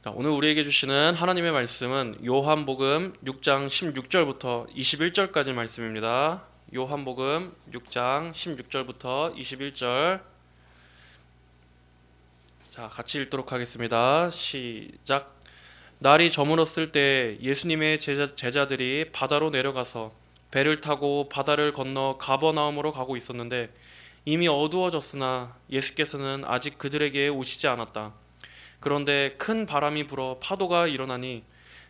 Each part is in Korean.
자, 오늘 우리에게 주시는 하나님의 말씀은 요한복음 6장 16절부터 21절까지 말씀입니다. 요한복음 6장 16절부터 21절. 자, 같이 읽도록 하겠습니다. 시작. 날이 저물었을 때 예수님의 제자들이 바다로 내려가서 배를 타고 바다를 건너 가버나움으로 가고 있었는데 이미 어두워졌으나 예수께서는 아직 그들에게 오시지 않았다. 그런데 큰 바람이 불어 파도가 일어나니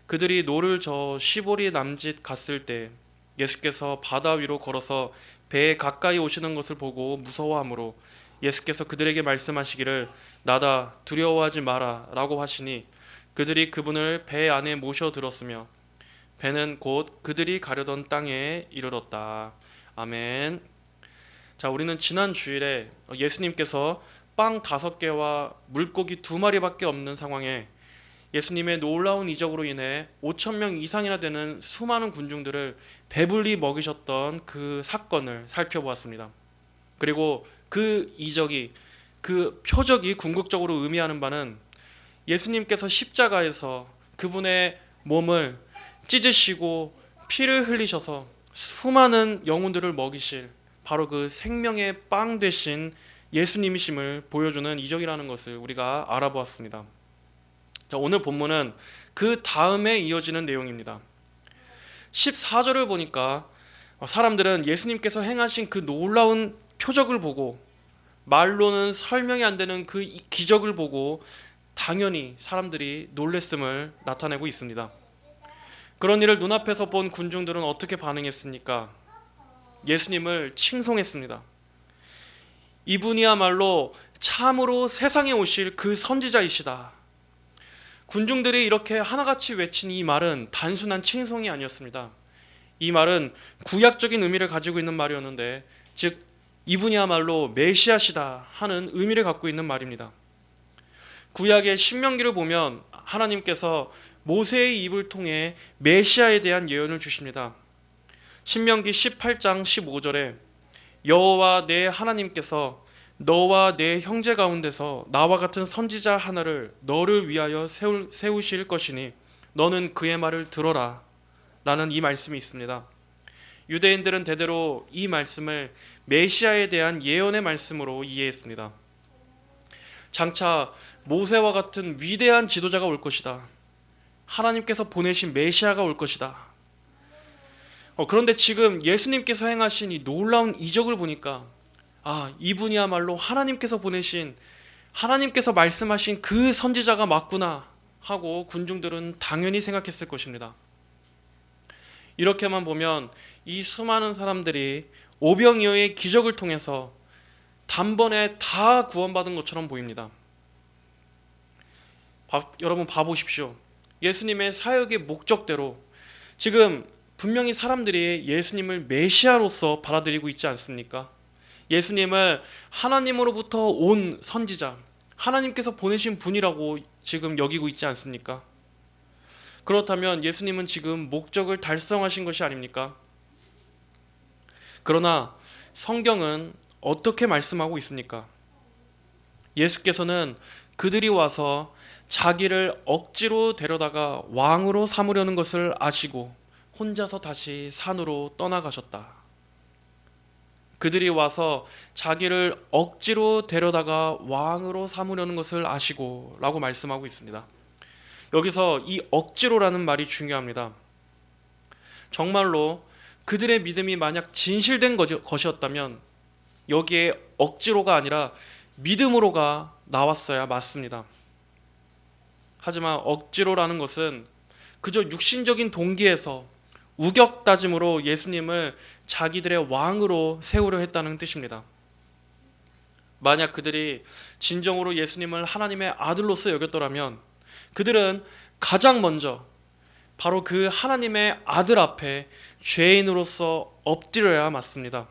그들이 노를 저어 시보리 남짓 갔을 때 예수께서 바다 위로 걸어서 배에 가까이 오시는 것을 보고 무서워하므로 예수께서 그들에게 말씀하시기를 나다 두려워하지 마라 라고 하시니 그들이 그분을 배 안에 모셔 들었으며 배는 곧 그들이 가려던 땅에 이르렀다. 아멘. 자, 우리는 지난 주일에 예수님께서 빵 5개와 물고기 2마리밖에 없는 상황에 예수님의 놀라운 이적으로 인해 5천 명 이상이나 되는 수많은 군중들을 배불리 먹이셨던 그 사건을 살펴보았습니다. 그리고 그 이적이, 그 표적이 궁극적으로 의미하는 바는 예수님께서 십자가에서 그분의 몸을 찢으시고 피를 흘리셔서 수많은 영혼들을 먹이실 바로 그 생명의 빵 되신 예수님이심을 보여주는 이적이라는 것을 우리가 알아보았습니다. 자, 오늘 본문은 그 다음에 이어지는 내용입니다. 14절을 보니까 사람들은 예수님께서 행하신 그 놀라운 표적을 보고 말로는 설명이 안 되는 그 기적을 보고 당연히 사람들이 놀랬음을 나타내고 있습니다. 그런 일을 눈앞에서 본 군중들은 어떻게 반응했습니까? 예수님을 칭송했습니다. 이분이야말로 참으로 세상에 오실 그 선지자이시다. 군중들이 이렇게 하나같이 외친 이 말은 단순한 칭송이 아니었습니다. 이 말은 구약적인 의미를 가지고 있는 말이었는데, 즉 이분이야말로 메시아시다 하는 의미를 갖고 있는 말입니다. 구약의 신명기를 보면 하나님께서 모세의 입을 통해 메시아에 대한 예언을 주십니다. 신명기 18장 15절에 여호와 내 하나님께서 너와 내 형제 가운데서 나와 같은 선지자 하나를 너를 위하여 세우실 것이니 너는 그의 말을 들어라 라는 이 말씀이 있습니다. 유대인들은 대대로 이 말씀을 메시아에 대한 예언의 말씀으로 이해했습니다. 장차 모세와 같은 위대한 지도자가 올 것이다. 하나님께서 보내신 메시아가 올 것이다. 그런데 지금 예수님께서 행하신 이 놀라운 이적을 보니까 이분이야말로 하나님께서 보내신, 하나님께서 말씀하신 그 선지자가 맞구나 하고 군중들은 당연히 생각했을 것입니다. 이렇게만 보면 이 수많은 사람들이 오병이어의 기적을 통해서 단번에 다 구원받은 것처럼 보입니다. 여러분 봐보십시오. 예수님의 사역의 목적대로 지금 분명히 사람들이 예수님을 메시아로서 받아들이고 있지 않습니까? 예수님을 하나님으로부터 온 선지자, 하나님께서 보내신 분이라고 지금 여기고 있지 않습니까? 그렇다면 예수님은 지금 목적을 달성하신 것이 아닙니까? 그러나 성경은 어떻게 말씀하고 있습니까? 예수께서는 그들이 와서 자기를 억지로 데려다가 왕으로 삼으려는 것을 아시고 혼자서 다시 산으로 떠나가셨다. 그들이 와서 자기를 억지로 데려다가 왕으로 삼으려는 것을 아시고 라고 말씀하고 있습니다. 여기서 이 억지로라는 말이 중요합니다. 정말로 그들의 믿음이 만약 진실된 것이었다면 여기에 억지로가 아니라 믿음으로가 나왔어야 맞습니다. 하지만 억지로라는 것은 그저 육신적인 동기에서 우격다짐으로 예수님을 자기들의 왕으로 세우려 했다는 뜻입니다. 만약 그들이 진정으로 예수님을 하나님의 아들로서 여겼더라면 그들은 가장 먼저 바로 그 하나님의 아들 앞에 죄인으로서 엎드려야 맞습니다.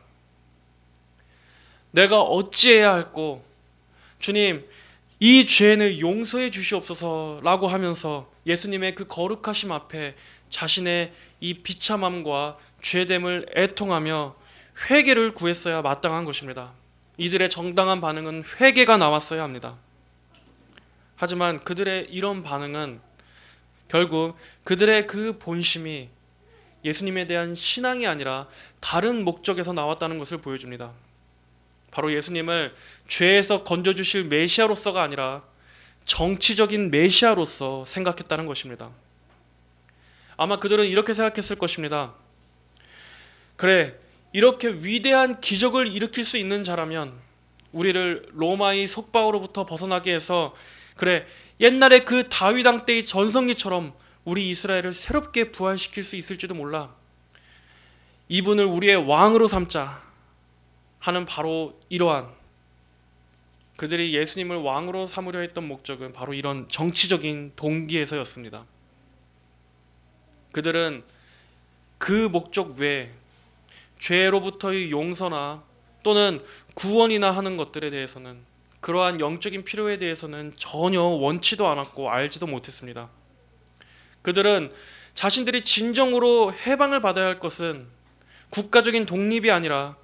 내가 어찌해야 할꼬? 주님, 이 죄인을 용서해 주시옵소서 라고 하면서 예수님의 그 거룩하심 앞에 자신의 이 비참함과 죄됨을 애통하며 회개를 구했어야 마땅한 것입니다. 이들의 정당한 반응은 회개가 나왔어야 합니다. 하지만 그들의 이런 반응은 결국 그들의 그 본심이 예수님에 대한 신앙이 아니라 다른 목적에서 나왔다는 것을 보여줍니다. 바로 예수님을 죄에서 건져주실 메시아로서가 아니라 정치적인 메시아로서 생각했다는 것입니다. 아마 그들은 이렇게 생각했을 것입니다. 그래, 이렇게 위대한 기적을 일으킬 수 있는 자라면 우리를 로마의 속박으로부터 벗어나게 해서, 그래, 옛날에 그 다윗 왕 때의 전성기처럼 우리 이스라엘을 새롭게 부활시킬 수 있을지도 몰라. 이분을 우리의 왕으로 삼자 하는 바로 이러한, 그들이 예수님을 왕으로 삼으려 했던 목적은 바로 이런 정치적인 동기에서였습니다. 그들은 그 목적 외에 죄로부터의 용서나 또는 구원이나 하는 것들에 대해서는, 그러한 영적인 필요에 대해서는 전혀 원치도 않았고 알지도 못했습니다. 그들은 자신들이 진정으로 해방을 받아야 할 것은 국가적인 독립이 아니라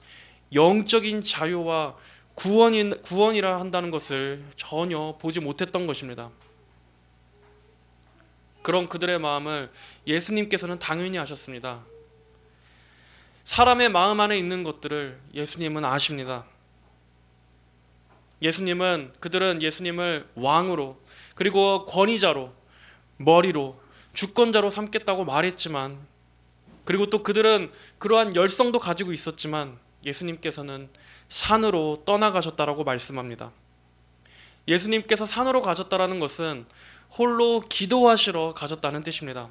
영적인 자유와 구원이라 한다는 것을 전혀 보지 못했던 것입니다. 그런 그들의 마음을 예수님께서는 당연히 아셨습니다. 사람의 마음 안에 있는 것들을 예수님은 아십니다. 그들은 예수님을 왕으로, 그리고 권위자로, 머리로, 주권자로 삼겠다고 말했지만, 그리고 또 그들은 그러한 열성도 가지고 있었지만 예수님께서는 산으로 떠나가셨다라고 말씀합니다. 예수님께서 산으로 가셨다라는 것은 홀로 기도하시러 가셨다는 뜻입니다.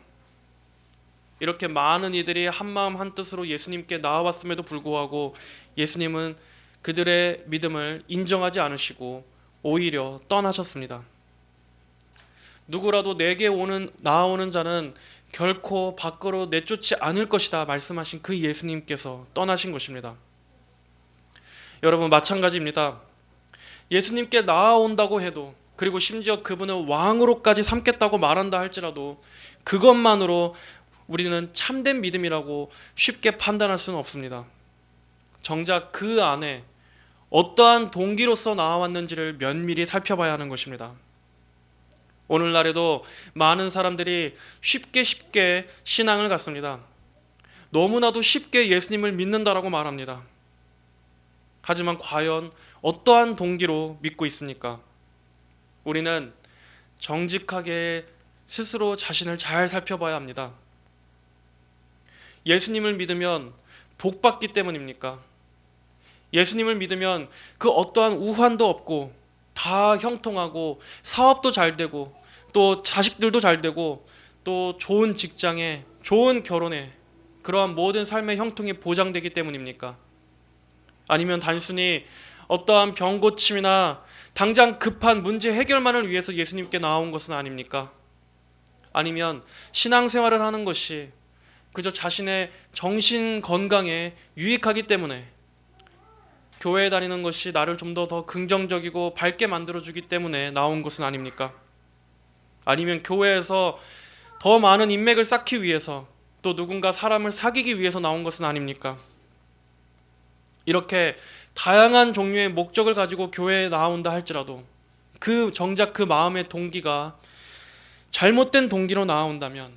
이렇게 많은 이들이 한마음 한뜻으로 예수님께 나아왔음에도 불구하고 예수님은 그들의 믿음을 인정하지 않으시고 오히려 떠나셨습니다. 누구라도 내게 나아오는 자는 결코 밖으로 내쫓지 않을 것이다 말씀하신 그 예수님께서 떠나신 것입니다. 여러분, 마찬가지입니다. 예수님께 나아온다고 해도, 그리고 심지어 그분을 왕으로까지 삼겠다고 말한다 할지라도 그것만으로 우리는 참된 믿음이라고 쉽게 판단할 수는 없습니다. 정작 그 안에 어떠한 동기로서 나아왔는지를 면밀히 살펴봐야 하는 것입니다. 오늘날에도 많은 사람들이 쉽게 신앙을 갖습니다. 너무나도 쉽게 예수님을 믿는다라고 말합니다. 하지만 과연 어떠한 동기로 믿고 있습니까? 우리는 정직하게 스스로 자신을 잘 살펴봐야 합니다. 예수님을 믿으면 복받기 때문입니까? 예수님을 믿으면 그 어떠한 우환도 없고 다 형통하고 사업도 잘 되고 또 자식들도 잘 되고 또 좋은 직장에, 좋은 결혼에, 그러한 모든 삶의 형통이 보장되기 때문입니까? 아니면 단순히 어떠한 병 고침이나 당장 급한 문제 해결만을 위해서 예수님께 나온 것은 아닙니까? 아니면 신앙생활을 하는 것이 그저 자신의 정신 건강에 유익하기 때문에, 교회에 다니는 것이 나를 좀 더 긍정적이고 밝게 만들어주기 때문에 나온 것은 아닙니까? 아니면 교회에서 더 많은 인맥을 쌓기 위해서, 또 누군가 사람을 사귀기 위해서 나온 것은 아닙니까? 이렇게 다양한 종류의 목적을 가지고 교회에 나온다 할지라도 정작 그 마음의 동기가 잘못된 동기로 나온다면,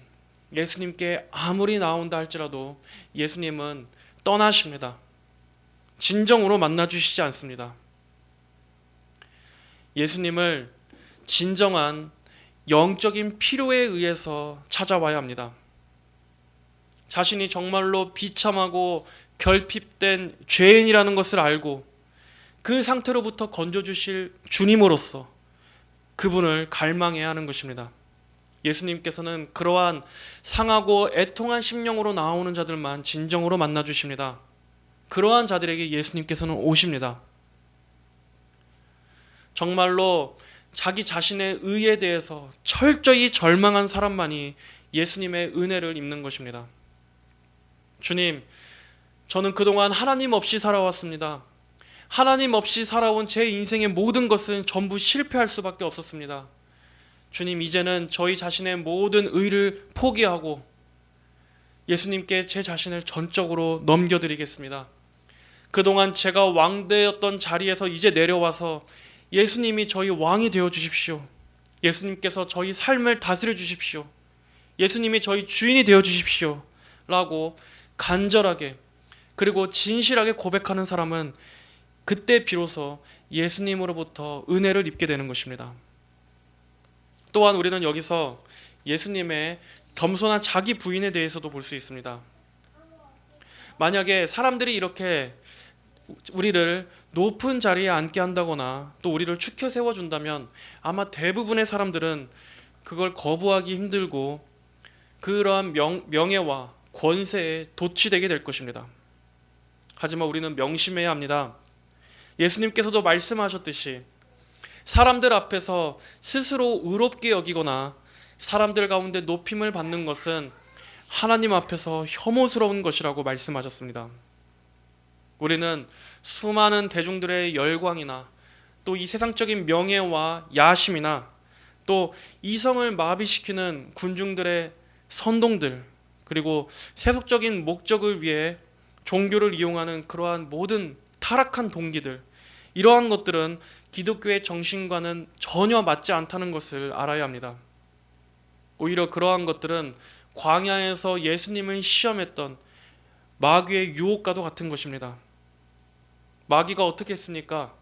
예수님께 아무리 나온다 할지라도 예수님은 떠나십니다. 진정으로 만나주시지 않습니다. 예수님을 진정한 영적인 필요에 의해서 찾아와야 합니다. 자신이 정말로 비참하고 결핍된 죄인이라는 것을 알고 그 상태로부터 건져주실 주님으로서 그분을 갈망해야 하는 것입니다. 예수님께서는 그러한 상하고 애통한 심령으로 나오는 자들만 진정으로 만나주십니다. 그러한 자들에게 예수님께서는 오십니다. 정말로 자기 자신의 의에 대해서 철저히 절망한 사람만이 예수님의 은혜를 입는 것입니다. 주님, 저는 그동안 하나님 없이 살아왔습니다. 하나님 없이 살아온 제 인생의 모든 것은 전부 실패할 수밖에 없었습니다. 주님, 이제는 저희 자신의 모든 의를 포기하고 예수님께 제 자신을 전적으로 넘겨드리겠습니다. 그동안 제가 왕되었던 자리에서 이제 내려와서 예수님이 저희 왕이 되어 주십시오. 예수님께서 저희 삶을 다스려 주십시오. 예수님이 저희 주인이 되어 주십시오. 라고 간절하게 그리고 진실하게 고백하는 사람은 그때 비로소 예수님으로부터 은혜를 입게 되는 것입니다. 또한 우리는 여기서 예수님의 겸손한 자기 부인에 대해서도 볼 수 있습니다. 만약에 사람들이 이렇게 우리를 높은 자리에 앉게 한다거나 또 우리를 추켜 세워준다면 아마 대부분의 사람들은 그걸 거부하기 힘들고 그러한 명예와 권세에 도취되게 될 것입니다. 하지만 우리는 명심해야 합니다. 예수님께서도 말씀하셨듯이 사람들 앞에서 스스로 의롭게 여기거나 사람들 가운데 높임을 받는 것은 하나님 앞에서 혐오스러운 것이라고 말씀하셨습니다. 우리는 수많은 대중들의 열광이나 또 이 세상적인 명예와 야심이나 또 이성을 마비시키는 군중들의 선동들 그리고 세속적인 목적을 위해 종교를 이용하는 그러한 모든 타락한 동기들 이러한 것들은 기독교의 정신과는 전혀 맞지 않다는 것을 알아야 합니다. 오히려 그러한 것들은 광야에서 예수님을 시험했던 마귀의 유혹과도 같은 것입니다. 마귀가 어떻게 했습니까?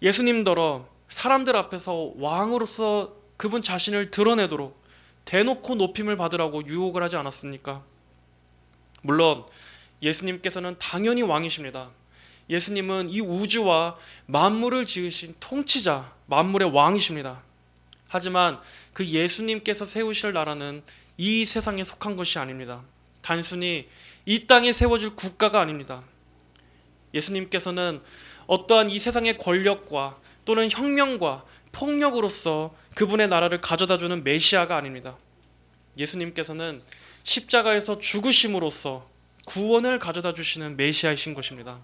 예수님더러 사람들 앞에서 왕으로서 그분 자신을 드러내도록 대놓고 높임을 받으라고 유혹을 하지 않았습니까? 물론 예수님께서는 당연히 왕이십니다. 예수님은 이 우주와 만물을 지으신 통치자, 만물의 왕이십니다. 하지만 그 예수님께서 세우실 나라는 이 세상에 속한 것이 아닙니다. 단순히 이 땅에 세워질 국가가 아닙니다. 예수님께서는 어떠한 이 세상의 권력과 또는 혁명과 폭력으로서 그분의 나라를 가져다주는 메시아가 아닙니다. 예수님께서는 십자가에서 죽으심으로써 구원을 가져다 주시는 메시아이신 것입니다.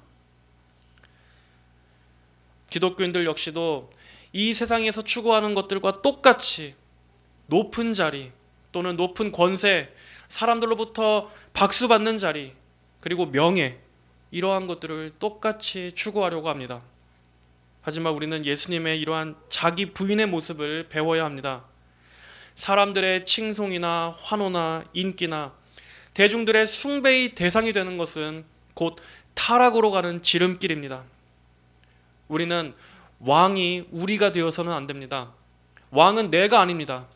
기독교인들 역시도 이 세상에서 추구하는 것들과 똑같이 높은 자리 또는 높은 권세, 사람들로부터 박수받는 자리, 그리고 명예 이러한 것들을 똑같이 추구하려고 합니다. 하지만 우리는 예수님의 이러한 자기 부인의 모습을 배워야 합니다. 사람들의 칭송이나 환호나 인기나 대중들의 숭배의 대상이 되는 것은 곧 타락으로 가는 지름길입니다. 우리는 왕이 우리가 되어서는 안 됩니다. 왕은 내가 아닙니다.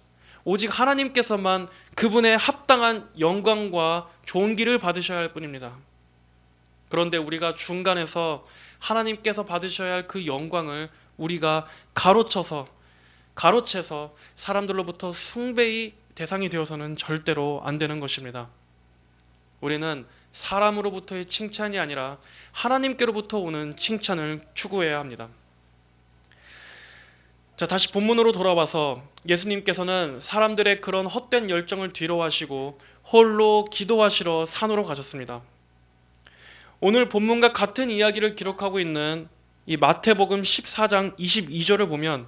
오직 하나님께서만 그분의 합당한 영광과 존귀를 받으셔야 할 뿐입니다. 그런데 우리가 중간에서 하나님께서 받으셔야 할 그 영광을 우리가 가로채서 사람들로부터 숭배의 대상이 되어서는 절대로 안 되는 것입니다. 우리는 사람으로부터의 칭찬이 아니라 하나님께로부터 오는 칭찬을 추구해야 합니다. 자, 다시 본문으로 돌아와서 예수님께서는 사람들의 그런 헛된 열정을 뒤로하시고 홀로 기도하시러 산으로 가셨습니다. 오늘 본문과 같은 이야기를 기록하고 있는 이 마태복음 14장 22절을 보면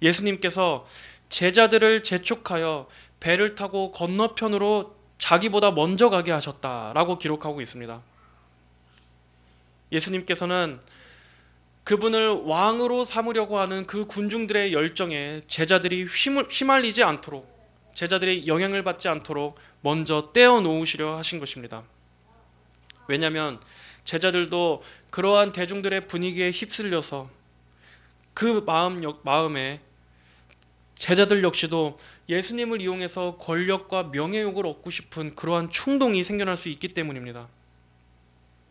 예수님께서 제자들을 재촉하여 배를 타고 건너편으로 자기보다 먼저 가게 하셨다라고 기록하고 있습니다. 예수님께서는 그분을 왕으로 삼으려고 하는 그 군중들의 열정에 제자들이 휘말리지 않도록, 제자들이 영향을 받지 않도록 먼저 떼어놓으시려 하신 것입니다. 왜냐하면 제자들도 그러한 대중들의 분위기에 휩쓸려서 그 마음에 제자들 역시도 예수님을 이용해서 권력과 명예욕을 얻고 싶은 그러한 충동이 생겨날 수 있기 때문입니다.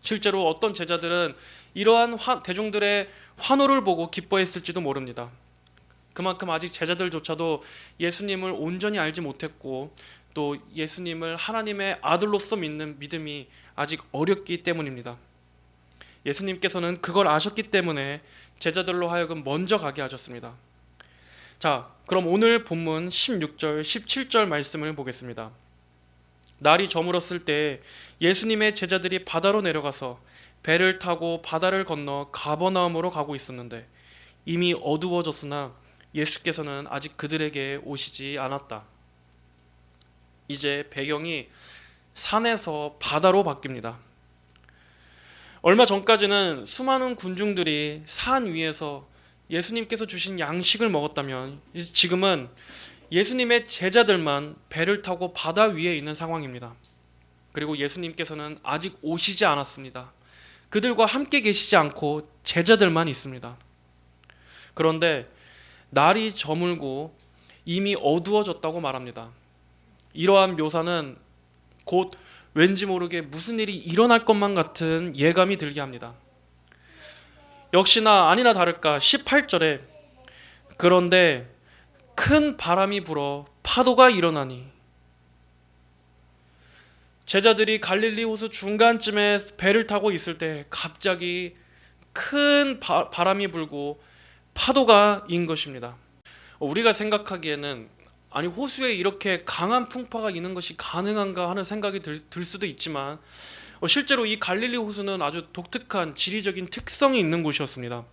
실제로 어떤 제자들은 이러한 대중들의 환호를 보고 기뻐했을지도 모릅니다. 그만큼 아직 제자들조차도 예수님을 온전히 알지 못했고 또 예수님을 하나님의 아들로서 믿는 믿음이 아직 어렸기 때문입니다. 예수님께서는 그걸 아셨기 때문에 제자들로 하여금 먼저 가게 하셨습니다. 자, 그럼 오늘 본문 16절, 17절 말씀을 보겠습니다. 날이 저물었을 때 예수님의 제자들이 바다로 내려가서 배를 타고 바다를 건너 가버나움으로 가고 있었는데 이미 어두워졌으나 예수께서는 아직 그들에게 오시지 않았다. 이제 배경이 산에서 바다로 바뀝니다. 얼마 전까지는 수많은 군중들이 산 위에서 예수님께서 주신 양식을 먹었다면 이제 지금은 예수님의 제자들만 배를 타고 바다 위에 있는 상황입니다. 그리고 예수님께서는 아직 오시지 않았습니다. 그들과 함께 계시지 않고 제자들만 있습니다. 그런데 날이 저물고 이미 어두워졌다고 말합니다. 이러한 묘사는 곧 왠지 모르게 무슨 일이 일어날 것만 같은 예감이 들게 합니다. 역시나 아니나 다를까 18절에 그런데 큰 바람이 불어 파도가 일어나니, 제자들이 갈릴리 호수 중간쯤에 배를 타고 있을 때 갑자기 큰 바람이 불고 파도가 인 것입니다. 우리가 생각하기에는 아니 호수에 이렇게 강한 풍파가 있는 것이 가능한가 하는 생각이 들 수도 있지만 실제로 이 갈릴리 호수는 아주 독특한 지리적인 특성이 있는 곳이었습니다.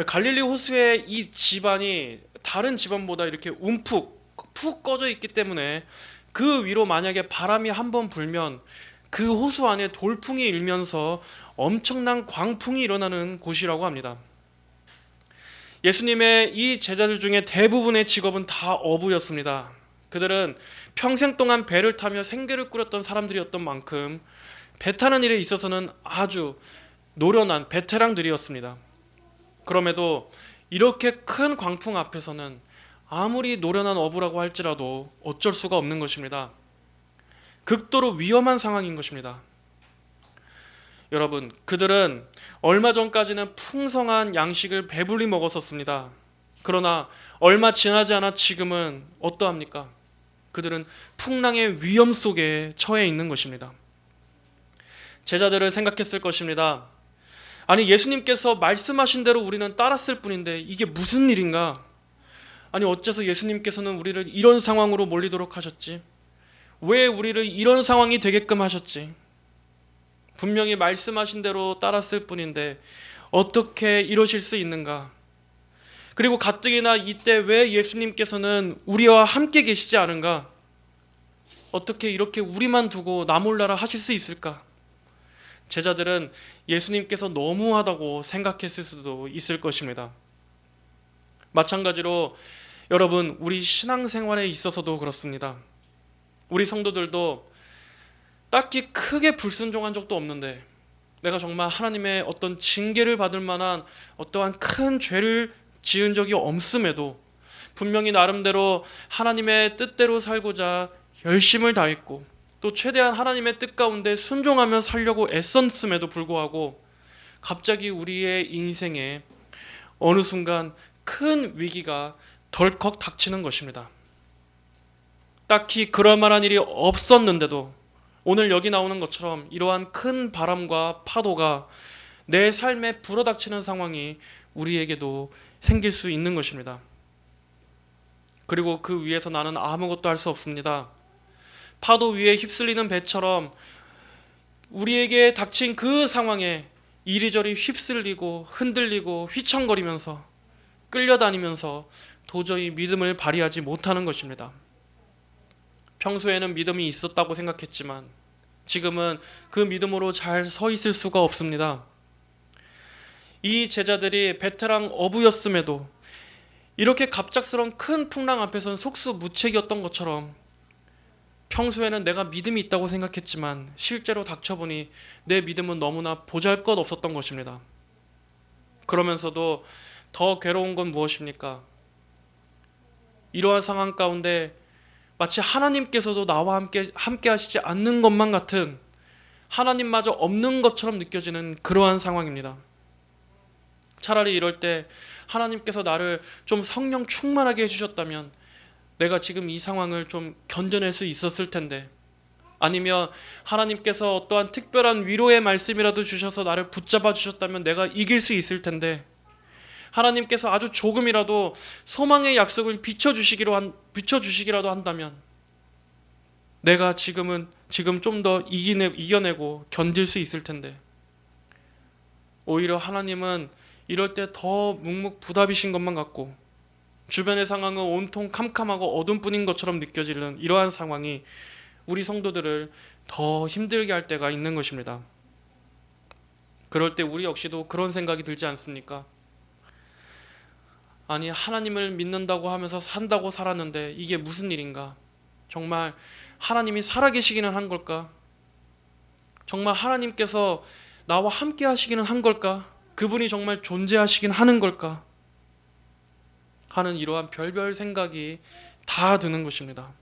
갈릴리 호수의 이 지반이 다른 지반보다 이렇게 푹 꺼져 있기 때문에 그 위로 만약에 바람이 한번 불면 그 호수 안에 돌풍이 일면서 엄청난 광풍이 일어나는 곳이라고 합니다. 예수님의 이 제자들 중에 대부분의 직업은 다 어부였습니다. 그들은 평생 동안 배를 타며 생계를 꾸렸던 사람들이었던 만큼 배 타는 일에 있어서는 아주 노련한 베테랑들이었습니다. 그럼에도 이렇게 큰 광풍 앞에서는 아무리 노련한 어부라고 할지라도 어쩔 수가 없는 것입니다. 극도로 위험한 상황인 것입니다. 여러분, 그들은 얼마 전까지는 풍성한 양식을 배불리 먹었었습니다. 그러나 얼마 지나지 않아 지금은 어떠합니까? 그들은 풍랑의 위험 속에 처해 있는 것입니다. 제자들은 생각했을 것입니다. 아니 예수님께서 말씀하신 대로 우리는 따랐을 뿐인데 이게 무슨 일인가? 아니 어째서 예수님께서는 우리를 이런 상황으로 몰리도록 하셨지? 왜 우리를 이런 상황이 되게끔 하셨지? 분명히 말씀하신 대로 따랐을 뿐인데 어떻게 이러실 수 있는가? 그리고 가뜩이나 이때 왜 예수님께서는 우리와 함께 계시지 않은가? 어떻게 이렇게 우리만 두고 나 몰라라 하실 수 있을까? 제자들은 예수님께서 너무하다고 생각했을 수도 있을 것입니다. 마찬가지로 여러분, 우리 신앙생활에 있어서도 그렇습니다. 우리 성도들도 딱히 크게 불순종한 적도 없는데 내가 정말 하나님의 어떤 징계를 받을 만한 어떠한 큰 죄를 지은 적이 없음에도 분명히 나름대로 하나님의 뜻대로 살고자 열심을 다했고 또 최대한 하나님의 뜻 가운데 순종하며 살려고 애썼음에도 불구하고 갑자기 우리의 인생에 어느 순간 큰 위기가 덜컥 닥치는 것입니다. 딱히 그럴 만한 일이 없었는데도 오늘 여기 나오는 것처럼 이러한 큰 바람과 파도가 내 삶에 불어닥치는 상황이 우리에게도 생길 수 있는 것입니다. 그리고 그 위에서 나는 아무것도 할 수 없습니다. 파도 위에 휩쓸리는 배처럼 우리에게 닥친 그 상황에 이리저리 휩쓸리고 흔들리고 휘청거리면서 끌려다니면서 도저히 믿음을 발휘하지 못하는 것입니다. 평소에는 믿음이 있었다고 생각했지만 지금은 그 믿음으로 잘 서 있을 수가 없습니다. 이 제자들이 베테랑 어부였음에도 이렇게 갑작스러운 큰 풍랑 앞에선 속수무책이었던 것처럼 평소에는 내가 믿음이 있다고 생각했지만 실제로 닥쳐보니 내 믿음은 너무나 보잘것없었던 것입니다. 그러면서도 더 괴로운 건 무엇입니까? 이러한 상황 가운데 마치 하나님께서도 나와 함께 하시지 않는 것만 같은, 하나님마저 없는 것처럼 느껴지는 그러한 상황입니다. 차라리 이럴 때 하나님께서 나를 좀 성령 충만하게 해주셨다면 내가 지금 이 상황을 좀 견뎌낼 수 있었을 텐데, 아니면 하나님께서 어떠한 특별한 위로의 말씀이라도 주셔서 나를 붙잡아 주셨다면 내가 이길 수 있을 텐데, 하나님께서 아주 조금이라도 소망의 약속을 비춰주시기라도 한다면 내가 지금 좀 더 이겨내고 견딜 수 있을 텐데, 오히려 하나님은 이럴 때 더 묵묵부답이신 것만 같고 주변의 상황은 온통 캄캄하고 어둠뿐인 것처럼 느껴지는 이러한 상황이 우리 성도들을 더 힘들게 할 때가 있는 것입니다. 그럴 때 우리 역시도 그런 생각이 들지 않습니까? 아니, 하나님을 믿는다고 하면서 산다고 살았는데 이게 무슨 일인가? 정말 하나님이 살아계시기는 한 걸까? 정말 하나님께서 나와 함께 하시기는 한 걸까? 그분이 정말 존재하시긴 하는 걸까? 하는 이러한 별별 생각이 다 드는 것입니다.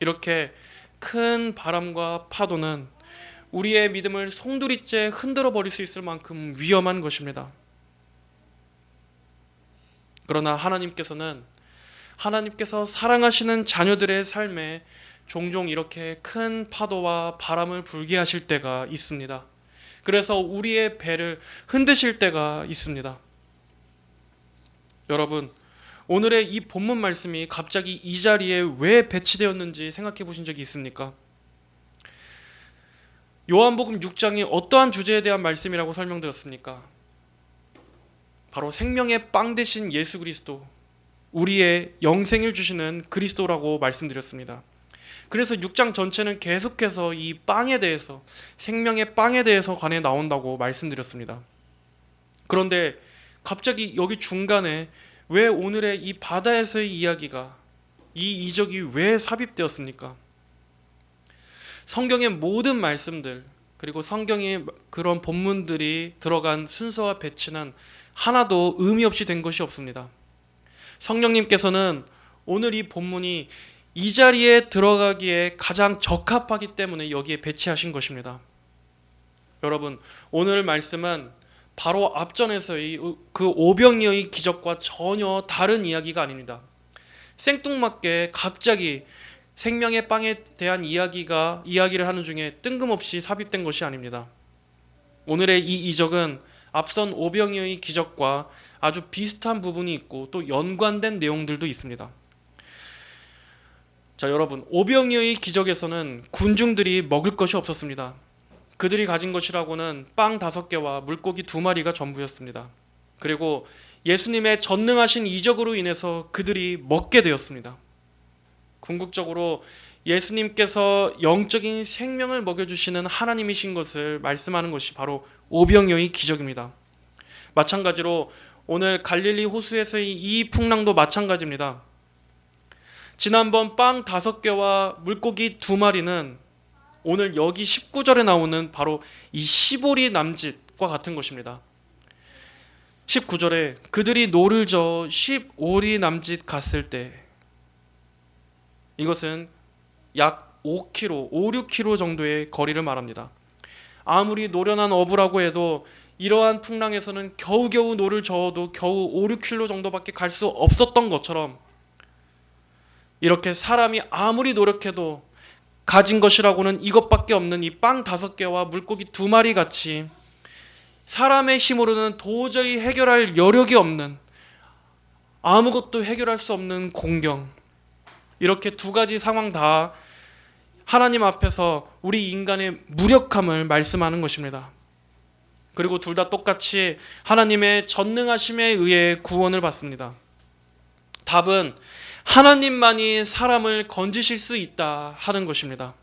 이렇게 큰 바람과 파도는 우리의 믿음을 송두리째 흔들어 버릴 수 있을 만큼 위험한 것입니다. 그러나 하나님께서 사랑하시는 자녀들의 삶에 종종 이렇게 큰 파도와 바람을 불게 하실 때가 있습니다. 그래서 우리의 배를 흔드실 때가 있습니다. 여러분, 오늘의 이 본문 말씀이 갑자기 이 자리에 왜 배치되었는지 생각해 보신 적이 있습니까? 요한복음 6장이 어떠한 주제에 대한 말씀이라고 설명드렸습니까? 바로 생명의 빵 되신 예수 그리스도, 우리의 영생을 주시는 그리스도라고 말씀드렸습니다. 그래서 6장 전체는 계속해서 이 빵에 대해서, 생명의 빵에 대해서 관해 나온다고 말씀드렸습니다. 그런데 갑자기 여기 중간에 왜 오늘의 이 바다에서의 이야기가, 이 이적이 왜 삽입되었습니까? 성경의 모든 말씀들, 그리고 성경의 그런 본문들이 들어간 순서와 배치는 하나도 의미 없이 된 것이 없습니다. 성령님께서는 오늘 이 본문이 이 자리에 들어가기에 가장 적합하기 때문에 여기에 배치하신 것입니다. 여러분, 오늘 말씀은 바로 앞전에서의 그 오병이어의 기적과 전혀 다른 이야기가 아닙니다. 생뚱맞게 갑자기 생명의 빵에 대한 이야기를 하는 중에 뜬금없이 삽입된 것이 아닙니다. 오늘의 이 이적은 앞선 오병이어의 기적과 아주 비슷한 부분이 있고 또 연관된 내용들도 있습니다. 자, 여러분, 오병이어의 기적에서는 군중들이 먹을 것이 없었습니다. 그들이 가진 것이라고는 빵 5개와 물고기 2마리가 전부였습니다. 그리고 예수님의 전능하신 이적으로 인해서 그들이 먹게 되었습니다. 궁극적으로 예수님께서 영적인 생명을 먹여주시는 하나님이신 것을 말씀하는 것이 바로 오병이어의 기적입니다. 마찬가지로 오늘 갈릴리 호수에서의 이 풍랑도 마찬가지입니다. 지난번 빵 5개와 물고기 2마리는 오늘 여기 19절에 나오는 바로 이 시보리 남짓과 같은 것입니다. 19절에 그들이 노를 저어 15리 남짓 갔을 때, 이것은 약 5km, 6km 정도의 거리를 말합니다. 아무리 노련한 어부라고 해도 이러한 풍랑에서는 겨우겨우 노를 저어도 겨우 5, 6km 정도밖에 갈 수 없었던 것처럼, 이렇게 사람이 아무리 노력해도 가진 것이라고는 이것밖에 없는 이 빵 5개와 물고기 2마리 같이 사람의 힘으로는 도저히 해결할 여력이 없는, 아무것도 해결할 수 없는 공경, 이렇게 두 가지 상황 다 하나님 앞에서 우리 인간의 무력함을 말씀하는 것입니다. 그리고 둘 다 똑같이 하나님의 전능하심에 의해 구원을 받습니다. 답은 하나님만이 사람을 건지실 수 있다 하는 것입니다.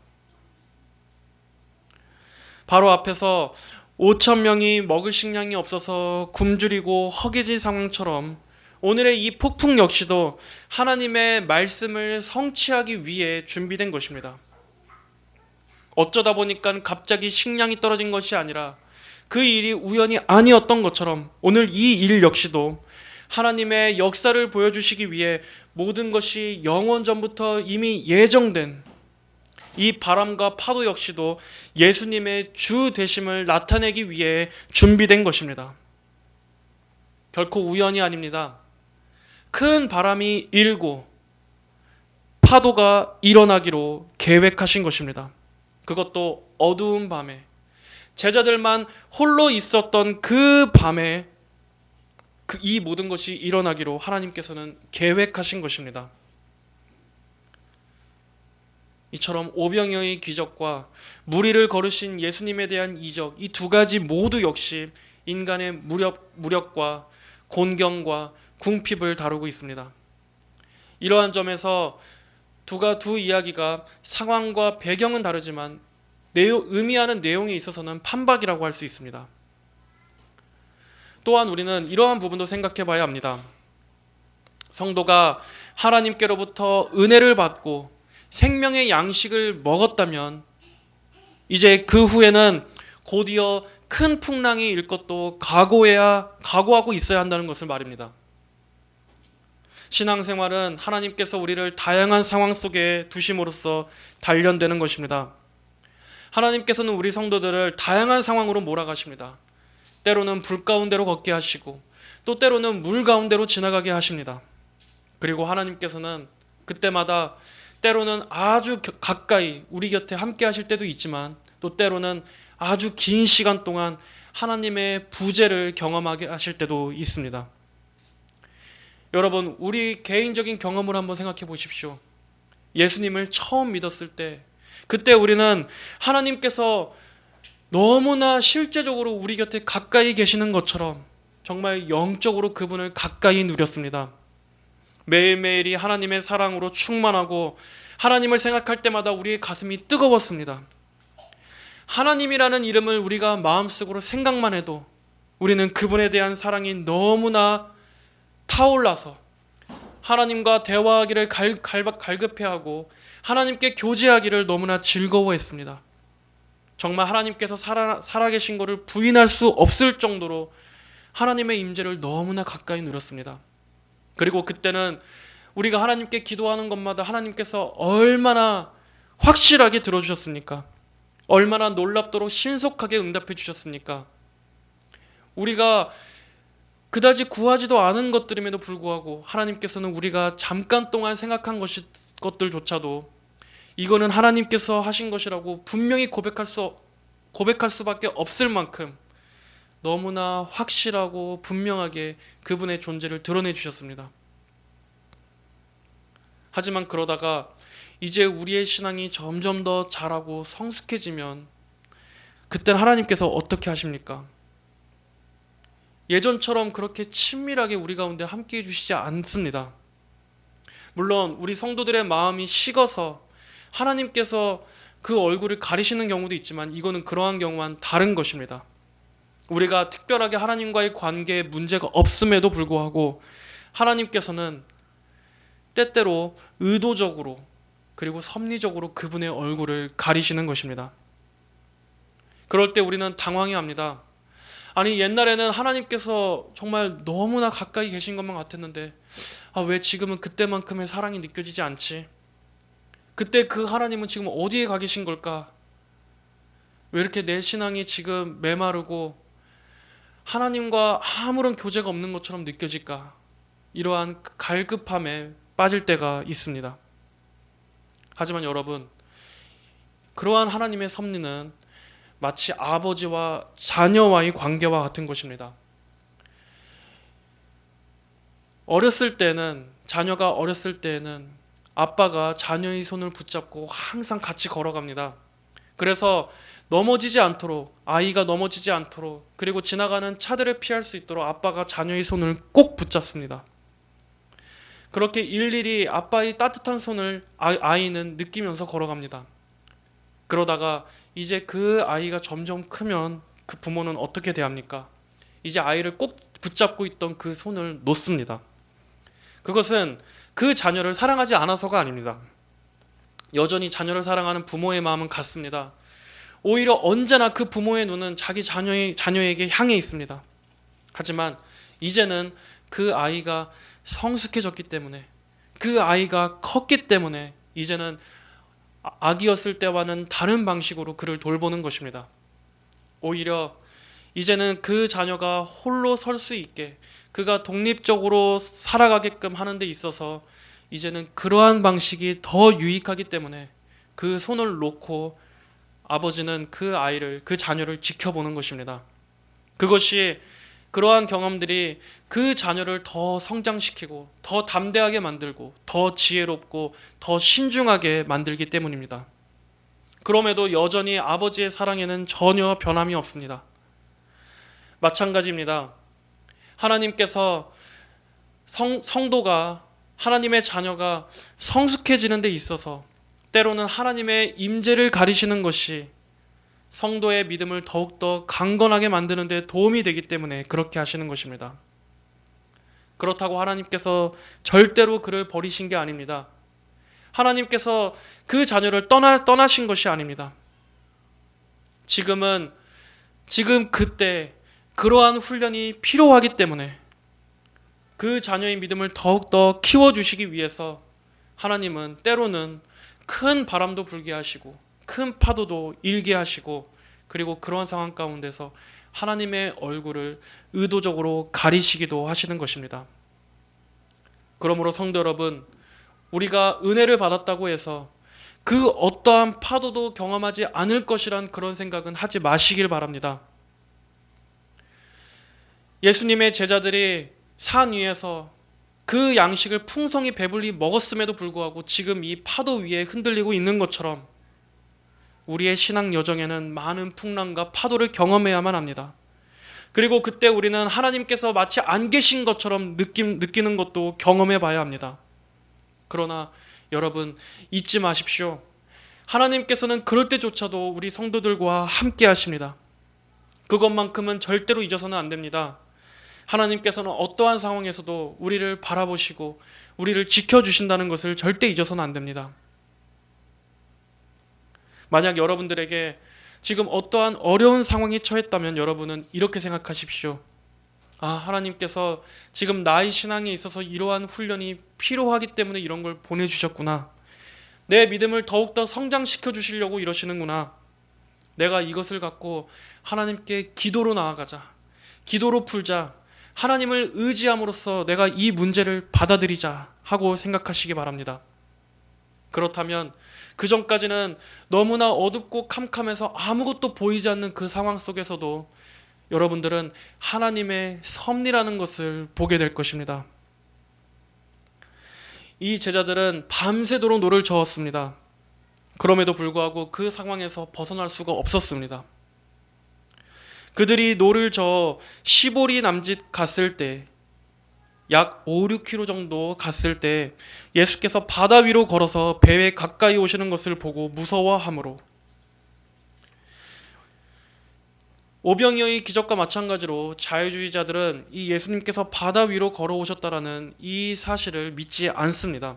바로 앞에서 5,000명이 먹을 식량이 없어서 굶주리고 허기진 상황처럼 오늘의 이 폭풍 역시도 하나님의 말씀을 성취하기 위해 준비된 것입니다. 어쩌다 보니까 갑자기 식량이 떨어진 것이 아니라 그 일이 우연이 아니었던 것처럼 오늘 이 일 역시도 하나님의 역사를 보여주시기 위해 모든 것이 영원 전부터 이미 예정된 이 바람과 파도 역시도 예수님의 주 되심을 나타내기 위해 준비된 것입니다. 결코 우연이 아닙니다. 큰 바람이 일고 파도가 일어나기로 계획하신 것입니다. 그것도 어두운 밤에, 제자들만 홀로 있었던 그 밤에 이 모든 것이 일어나기로 하나님께서는 계획하신 것입니다. 이처럼 오병이어의 기적과 무리를 거르신 예수님에 대한 이적, 이 두 가지 모두 역시 인간의 무력과 곤경과 궁핍을 다루고 있습니다. 이러한 점에서 두 이야기가 상황과 배경은 다르지만 의미하는 내용에 있어서는 판박이라고 할 수 있습니다. 또한 우리는 이러한 부분도 생각해 봐야 합니다. 성도가 하나님께로부터 은혜를 받고 생명의 양식을 먹었다면 이제 그 후에는 곧이어 큰 풍랑이 일 것도 각오하고 있어야 한다는 것을 말입니다. 신앙생활은 하나님께서 우리를 다양한 상황 속에 두심으로써 단련되는 것입니다. 하나님께서는 우리 성도들을 다양한 상황으로 몰아가십니다. 때로는 불 가운데로 걷게 하시고 또 때로는 물 가운데로 지나가게 하십니다. 그리고 하나님께서는 그때마다 때로는 아주 가까이 우리 곁에 함께 하실 때도 있지만 또 때로는 아주 긴 시간 동안 하나님의 부재를 경험하게 하실 때도 있습니다. 여러분, 우리 개인적인 경험을 한번 생각해 보십시오. 예수님을 처음 믿었을 때, 그때 우리는 하나님께서 너무나 실제적으로 우리 곁에 가까이 계시는 것처럼 정말 영적으로 그분을 가까이 누렸습니다. 매일매일이 하나님의 사랑으로 충만하고 하나님을 생각할 때마다 우리의 가슴이 뜨거웠습니다. 하나님이라는 이름을 우리가 마음속으로 생각만 해도 우리는 그분에 대한 사랑이 너무나 타올라서 하나님과 대화하기를 갈급해하고 하나님께 교제하기를 너무나 즐거워했습니다. 정말 하나님께서 살아계신 것을 부인할 수 없을 정도로 하나님의 임재를 너무나 가까이 누렸습니다. 그리고 그때는 우리가 하나님께 기도하는 것마다 하나님께서 얼마나 확실하게 들어주셨습니까? 얼마나 놀랍도록 신속하게 응답해 주셨습니까? 우리가 그다지 구하지도 않은 것들임에도 불구하고 하나님께서는 우리가 잠깐 동안 생각한 것들조차도 이거는 하나님께서 하신 것이라고 분명히 고백할 수밖에 없을 만큼 너무나 확실하고 분명하게 그분의 존재를 드러내 주셨습니다. 하지만 그러다가 이제 우리의 신앙이 점점 더 자라고 성숙해지면 그때는 하나님께서 어떻게 하십니까? 예전처럼 그렇게 친밀하게 우리 가운데 함께 해주시지 않습니다. 물론 우리 성도들의 마음이 식어서 하나님께서 그 얼굴을 가리시는 경우도 있지만 이거는 그러한 경우와는 다른 것입니다. 우리가 특별하게 하나님과의 관계에 문제가 없음에도 불구하고 하나님께서는 때때로 의도적으로 그리고 섭리적으로 그분의 얼굴을 가리시는 것입니다. 그럴 때 우리는 당황해합니다. 아니, 옛날에는 하나님께서 정말 너무나 가까이 계신 것만 같았는데 왜 지금은 그때만큼의 사랑이 느껴지지 않지? 그때 그 하나님은 지금 어디에 가 계신 걸까? 왜 이렇게 내 신앙이 지금 메마르고 하나님과 아무런 교제가 없는 것처럼 느껴질까? 이러한 갈급함에 빠질 때가 있습니다. 하지만 여러분, 그러한 하나님의 섭리는 마치 아버지와 자녀와의 관계와 같은 것입니다. 자녀가 어렸을 때는 아빠가 자녀의 손을 붙잡고 항상 같이 걸어갑니다. 그래서 아이가 넘어지지 않도록, 그리고 지나가는 차들을 피할 수 있도록 아빠가 자녀의 손을 꼭 붙잡습니다. 그렇게 일일이 아빠의 따뜻한 손을 아이는 느끼면서 걸어갑니다. 그러다가 이제 그 아이가 점점 크면 그 부모는 어떻게 대합니까? 이제 아이를 꼭 붙잡고 있던 그 손을 놓습니다. 그것은 그 자녀를 사랑하지 않아서가 아닙니다. 여전히 자녀를 사랑하는 부모의 마음은 같습니다. 오히려 언제나 그 부모의 눈은 자기 자녀에게 향해 있습니다. 하지만 이제는 그 아이가 성숙해졌기 때문에, 그 아이가 컸기 때문에 이제는 아기였을 때와는 다른 방식으로 그를 돌보는 것입니다. 오히려 이제는 그 자녀가 홀로 설 수 있게, 그가 독립적으로 살아가게끔 하는 데 있어서 이제는 그러한 방식이 더 유익하기 때문에 그 손을 놓고 아버지는 그 자녀를 지켜보는 것입니다. 그러한 경험들이 그 자녀를 더 성장시키고 더 담대하게 만들고 더 지혜롭고 더 신중하게 만들기 때문입니다. 그럼에도 여전히 아버지의 사랑에는 전혀 변함이 없습니다. 마찬가지입니다. 하나님께서 성도가, 하나님의 자녀가 성숙해지는 데 있어서 때로는 하나님의 임재를 가리시는 것이 성도의 믿음을 더욱더 강건하게 만드는 데 도움이 되기 때문에 그렇게 하시는 것입니다. 그렇다고 하나님께서 절대로 그를 버리신 게 아닙니다. 하나님께서 그 자녀를 떠나신 것이 아닙니다. 지금 그때 그러한 훈련이 필요하기 때문에 그 자녀의 믿음을 더욱더 키워주시기 위해서 하나님은 때로는 큰 바람도 불게 하시고 큰 파도도 일게 하시고 그리고 그러한 상황 가운데서 하나님의 얼굴을 의도적으로 가리시기도 하시는 것입니다. 그러므로 성도 여러분, 우리가 은혜를 받았다고 해서 그 어떠한 파도도 경험하지 않을 것이란 그런 생각은 하지 마시길 바랍니다. 예수님의 제자들이 산 위에서 그 양식을 풍성히 배불리 먹었음에도 불구하고 지금 이 파도 위에 흔들리고 있는 것처럼 우리의 신앙 여정에는 많은 풍랑과 파도를 경험해야만 합니다. 그리고 그때 우리는 하나님께서 마치 안 계신 것처럼 느끼는 것도 경험해 봐야 합니다. 그러나 여러분 잊지 마십시오. 하나님께서는 그럴 때조차도 우리 성도들과 함께 하십니다. 그것만큼은 절대로 잊어서는 안 됩니다. 하나님께서는 어떠한 상황에서도 우리를 바라보시고 우리를 지켜주신다는 것을 절대 잊어서는 안 됩니다. 만약 여러분들에게 지금 어떠한 어려운 상황이 처했다면 여러분은 이렇게 생각하십시오. 하나님께서 지금 나의 신앙에 있어서 이러한 훈련이 필요하기 때문에 이런 걸 보내주셨구나. 내 믿음을 더욱더 성장시켜 주시려고 이러시는구나. 내가 이것을 갖고 하나님께 기도로 나아가자. 기도로 풀자. 하나님을 의지함으로써 내가 이 문제를 받아들이자 하고 생각하시기 바랍니다. 그렇다면 그 전까지는 너무나 어둡고 캄캄해서 아무것도 보이지 않는 그 상황 속에서도 여러분들은 하나님의 섭리라는 것을 보게 될 것입니다. 이 제자들은 밤새도록 노를 저었습니다. 그럼에도 불구하고 그 상황에서 벗어날 수가 없었습니다. 그들이 노를 저어 시보리 남짓 갔을 때 약 5, 6km 정도 갔을 때 예수께서 바다 위로 걸어서 배에 가까이 오시는 것을 보고 무서워하므로 오병이어의 기적과 마찬가지로 자유주의자들은 이 예수님께서 바다 위로 걸어오셨다라는 이 사실을 믿지 않습니다.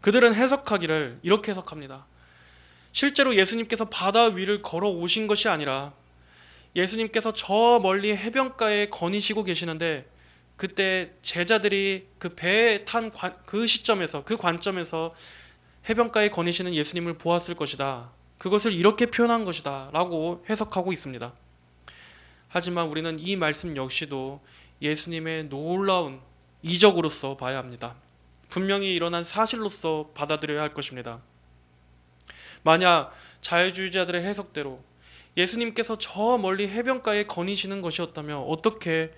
그들은 해석하기를 이렇게 해석합니다. 실제로 예수님께서 바다 위를 걸어오신 것이 아니라 예수님께서 저 멀리 해변가에 거니시고 계시는데 그때 제자들이 그 배에 탄 그 시점에서 그 관점에서 해변가에 거니시는 예수님을 보았을 것이다. 그것을 이렇게 표현한 것이다 라고 해석하고 있습니다. 하지만 우리는 이 말씀 역시도 예수님의 놀라운 이적으로서 봐야 합니다. 분명히 일어난 사실로서 받아들여야 할 것입니다. 만약 자유주의자들의 해석대로 예수님께서 저 멀리 해변가에 거니시는 것이었다면 어떻게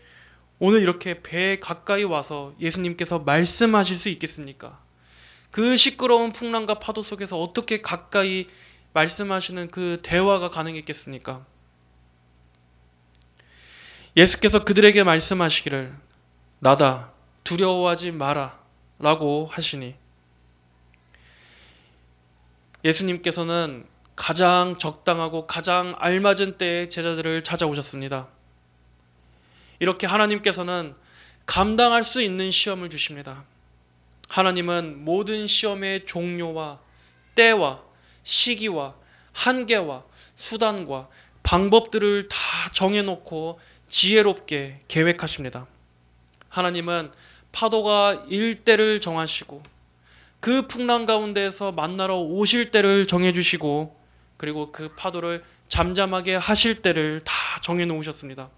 오늘 이렇게 배에 가까이 와서 예수님께서 말씀하실 수 있겠습니까? 그 시끄러운 풍랑과 파도 속에서 어떻게 가까이 말씀하시는 그 대화가 가능했겠습니까? 예수께서 그들에게 말씀하시기를 나다 두려워하지 마라 라고 하시니 예수님께서는 가장 적당하고 가장 알맞은 때에 제자들을 찾아오셨습니다. 이렇게 하나님께서는 감당할 수 있는 시험을 주십니다. 하나님은 모든 시험의 종료와 때와 시기와 한계와 수단과 방법들을 다 정해놓고 지혜롭게 계획하십니다. 하나님은 파도가 일 때를 정하시고 그 풍랑 가운데에서 만나러 오실 때를 정해주시고 그리고 그 파도를 잠잠하게 하실 때를 다 정해놓으셨습니다.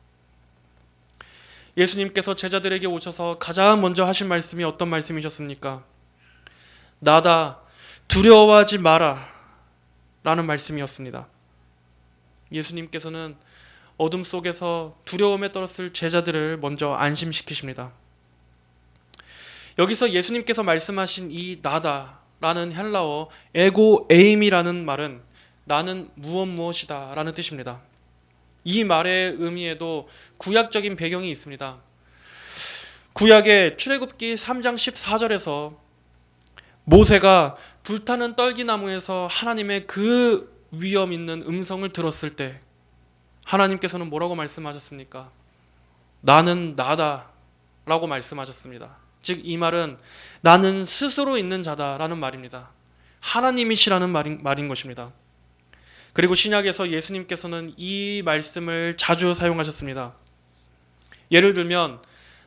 예수님께서 제자들에게 오셔서 가장 먼저 하신 말씀이 어떤 말씀이셨습니까? 나다 두려워하지 마라 라는 말씀이었습니다. 예수님께서는 어둠 속에서 두려움에 떨었을 제자들을 먼저 안심시키십니다. 여기서 예수님께서 말씀하신 이 나다 라는 헬라어 에고 에임이라는 말은 나는 무엇이다 라는 뜻입니다. 이 말의 의미에도 구약적인 배경이 있습니다. 구약의 출애굽기 3장 14절에서 모세가 불타는 떨기나무에서 하나님의 그 위엄 있는 음성을 들었을 때 하나님께서는 뭐라고 말씀하셨습니까? 나는 나다 라고 말씀하셨습니다. 즉 이 말은 나는 스스로 있는 자다라는 말입니다. 하나님이시라는 말인 것입니다. 그리고 신약에서 예수님께서는 이 말씀을 자주 사용하셨습니다. 예를 들면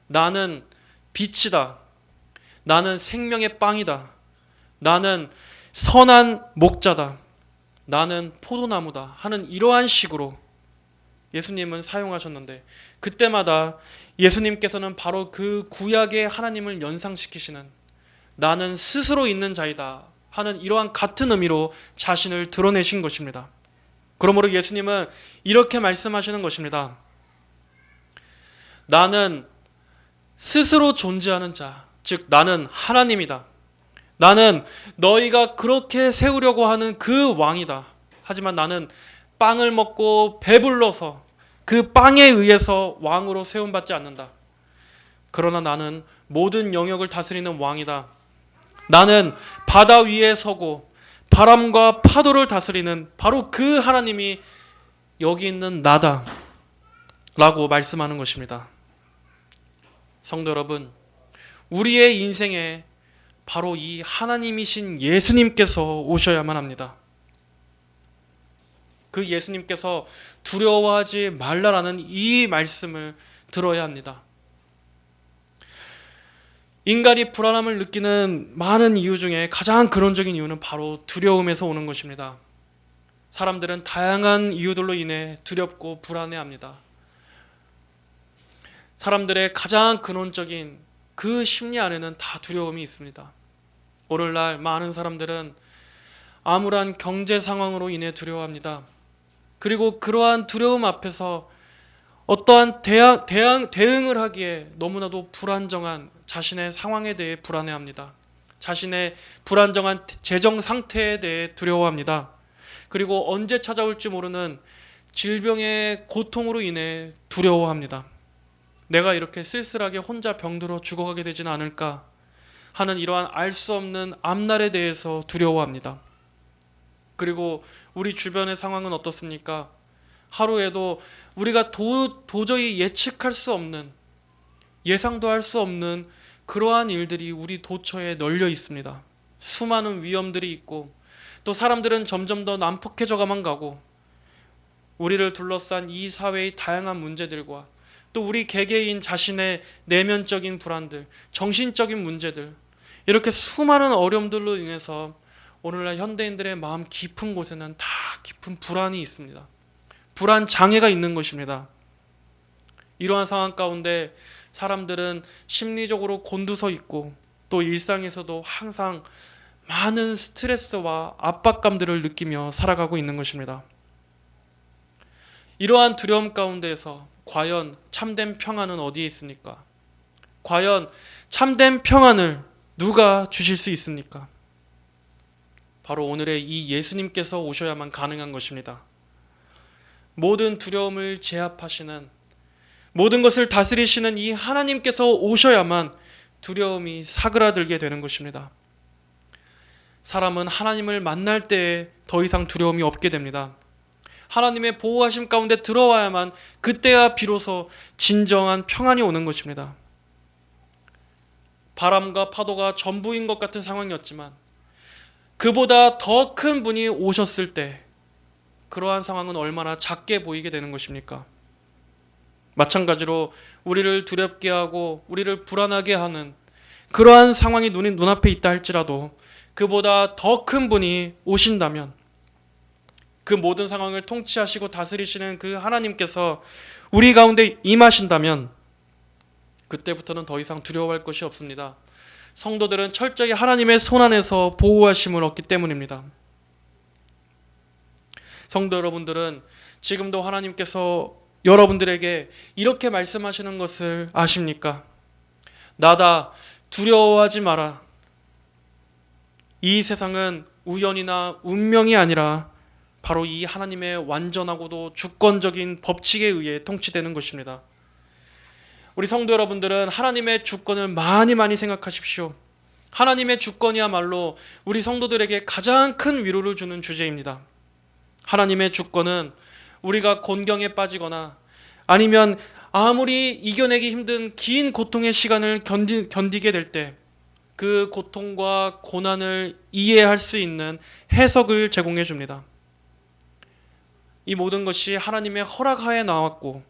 나는 빛이다. 나는 생명의 빵이다. 나는 선한 목자다. 나는 포도나무다. 하는 이러한 식으로 예수님은 사용하셨는데 그때마다 예수님께서는 바로 그 구약의 하나님을 연상시키시는 나는 스스로 있는 자이다 하는 이러한 같은 의미로 자신을 드러내신 것입니다. 그러므로 예수님은 이렇게 말씀하시는 것입니다. 나는 스스로 존재하는 자, 즉 나는 하나님이다. 나는 너희가 그렇게 세우려고 하는 그 왕이다. 하지만 나는 빵을 먹고 배불러서 그 빵에 의해서 왕으로 세움받지 않는다. 그러나 나는 모든 영역을 다스리는 왕이다. 나는 바다 위에 서고 바람과 파도를 다스리는 바로 그 하나님이 여기 있는 나다. 라고 말씀하는 것입니다. 성도 여러분, 우리의 인생에 바로 이 하나님이신 예수님께서 오셔야만 합니다. 그 예수님께서 두려워하지 말라라는 이 말씀을 들어야 합니다. 인간이 불안함을 느끼는 많은 이유 중에 가장 근원적인 이유는 바로 두려움에서 오는 것입니다. 사람들은 다양한 이유들로 인해 두렵고 불안해합니다. 사람들의 가장 근원적인 그 심리 안에는 다 두려움이 있습니다. 오늘날 많은 사람들은 암울한 경제 상황으로 인해 두려워합니다. 그리고 그러한 두려움 앞에서 어떠한 대응을 하기에 너무나도 불안정한 자신의 상황에 대해 불안해합니다. 자신의 불안정한 재정 상태에 대해 두려워합니다. 그리고 언제 찾아올지 모르는 질병의 고통으로 인해 두려워합니다. 내가 이렇게 쓸쓸하게 혼자 병들어 죽어가게 되지는 않을까 하는 이러한 알 수 없는 앞날에 대해서 두려워합니다. 그리고 우리 주변의 상황은 어떻습니까? 하루에도 우리가 도저히 예측할 수 없는, 예상도 할 수 없는 그러한 일들이 우리 도처에 널려 있습니다. 수많은 위험들이 있고 또 사람들은 점점 더 난폭해져가만 가고 우리를 둘러싼 이 사회의 다양한 문제들과 또 우리 개개인 자신의 내면적인 불안들, 정신적인 문제들, 이렇게 수많은 어려움들로 인해서 오늘날 현대인들의 마음 깊은 곳에는 다 깊은 불안이 있습니다. 불안 장애가 있는 것입니다. 이러한 상황 가운데 사람들은 심리적으로 곤두서 있고 또 일상에서도 항상 많은 스트레스와 압박감들을 느끼며 살아가고 있는 것입니다. 이러한 두려움 가운데에서 과연 참된 평안은 어디에 있습니까? 과연 참된 평안을 누가 주실 수 있습니까? 바로 오늘의 이 예수님께서 오셔야만 가능한 것입니다. 모든 두려움을 제압하시는, 모든 것을 다스리시는 이 하나님께서 오셔야만 두려움이 사그라들게 되는 것입니다. 사람은 하나님을 만날 때에 더 이상 두려움이 없게 됩니다. 하나님의 보호하심 가운데 들어와야만 그때야 비로소 진정한 평안이 오는 것입니다. 바람과 파도가 전부인 것 같은 상황이었지만 그보다 더 큰 분이 오셨을 때 그러한 상황은 얼마나 작게 보이게 되는 것입니까? 마찬가지로 우리를 두렵게 하고 우리를 불안하게 하는 그러한 상황이 눈앞에 있다 할지라도 그보다 더 큰 분이 오신다면, 그 모든 상황을 통치하시고 다스리시는 그 하나님께서 우리 가운데 임하신다면 그때부터는 더 이상 두려워할 것이 없습니다. 성도들은 철저히 하나님의 손 안에서 보호하심을 얻기 때문입니다. 성도 여러분들은 지금도 하나님께서 여러분들에게 이렇게 말씀하시는 것을 아십니까? 나다, 두려워하지 마라. 이 세상은 우연이나 운명이 아니라 바로 이 하나님의 완전하고도 주권적인 법칙에 의해 통치되는 것입니다. 우리 성도 여러분들은 하나님의 주권을 많이 생각하십시오. 하나님의 주권이야말로 우리 성도들에게 가장 큰 위로를 주는 주제입니다. 하나님의 주권은 우리가 곤경에 빠지거나 아니면 아무리 이겨내기 힘든 긴 고통의 시간을 견디게 될 때 그 고통과 고난을 이해할 수 있는 해석을 제공해 줍니다. 이 모든 것이 하나님의 허락하에 나왔고,